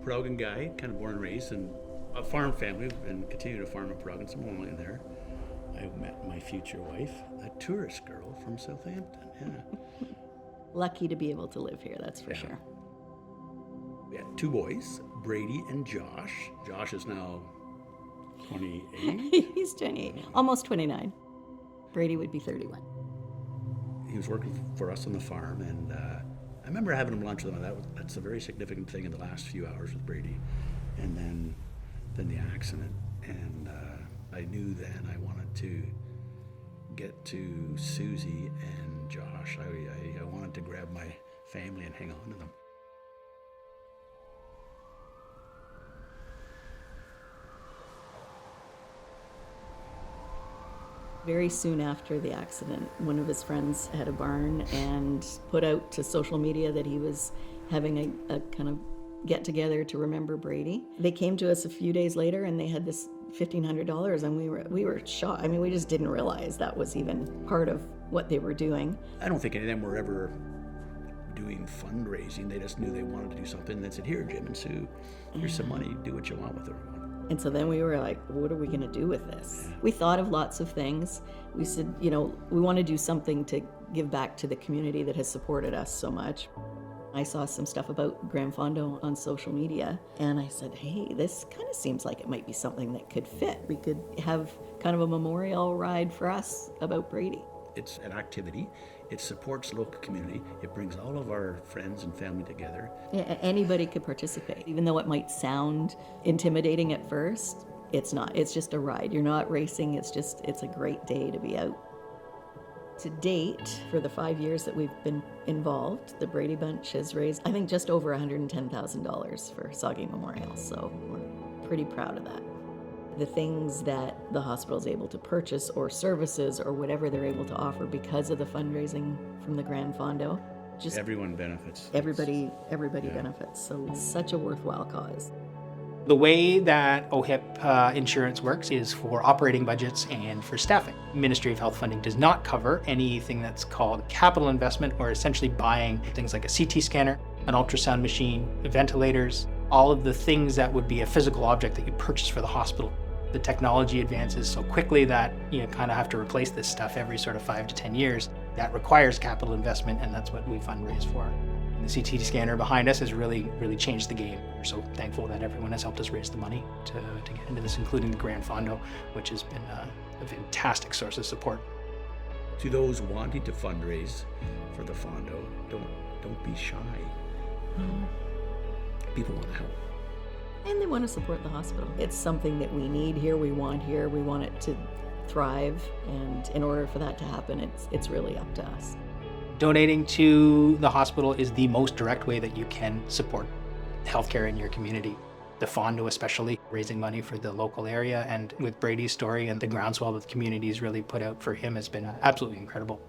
Paragon guy, kind of born and raised in a farm family and continue to farm in Paragon, somewhere along there. I met my future wife, a tourist girl from Southampton. Yeah. Lucky to be able to live here, that's for sure. We had 2 boys, Brady and Josh. Josh is now 28. He's 28, almost 29. Brady would be 31. He was working for us on the farm, and I remember having him lunch with him. That's a very significant thing in the last few hours with Brady. And then the accident, and I knew then I wanted to get to Susie and Josh. I wanted to grab my family and hang on to them. Very soon after the accident, one of his friends had a barn and put out to social media that he was having a kind of get together to remember Brady. They came to us a few days later and they had this $1,500, and we were shocked. I mean, we just didn't realize that was even part of what they were doing. I don't think any of them were ever doing fundraising. They just knew they wanted to do something, and they said, "Here, Jim and Sue, here's some money. Do what you want with everyone." And so then we were like, what are we going to do with this? We thought of lots of things. We said, we want to do something to give back to the community that has supported us so much. I saw some stuff about Gran Fondo on social media, and I said, hey, this kind of seems like it might be something that could fit. We could have kind of a memorial ride for us about Brady. It's an activity. It supports the local community. It brings all of our friends and family together. Yeah, anybody could participate. Even though it might sound intimidating at first, it's not. It's just a ride. You're not racing. It's a great day to be out. To date, for the 5 years that we've been involved, the Brady Bunch has raised, I think, just over $110,000 for Soggy Memorial. So we're pretty proud of that. The things that the hospital is able to purchase, or services, or whatever they're able to offer because of the fundraising from the Gran Fondo, just everyone benefits. Everybody benefits. So it's such a worthwhile cause. The way that OHIP insurance works is for operating budgets and for staffing. Ministry of Health funding does not cover anything that's called capital investment, or essentially buying things like a CT scanner, an ultrasound machine, ventilators, all of the things that would be a physical object that you purchase for the hospital. The technology advances so quickly that you kind of have to replace this stuff every sort of 5 to 10 years. That requires capital investment, and that's what we fundraise for. And the CT scanner behind us has really changed the game. We're so thankful that everyone has helped us raise the money to get into this, including the Gran Fondo, which has been a fantastic source of support. To those wanting to fundraise for the Fondo, don't be shy. People want to help. And they want to support the hospital. It's something that we need here, we want it to thrive, and in order for that to happen, it's really up to us. Donating to the hospital is the most direct way that you can support healthcare in your community. The Fondo especially, raising money for the local area, and with Brady's story and the groundswell that the community's really put out for him has been absolutely incredible.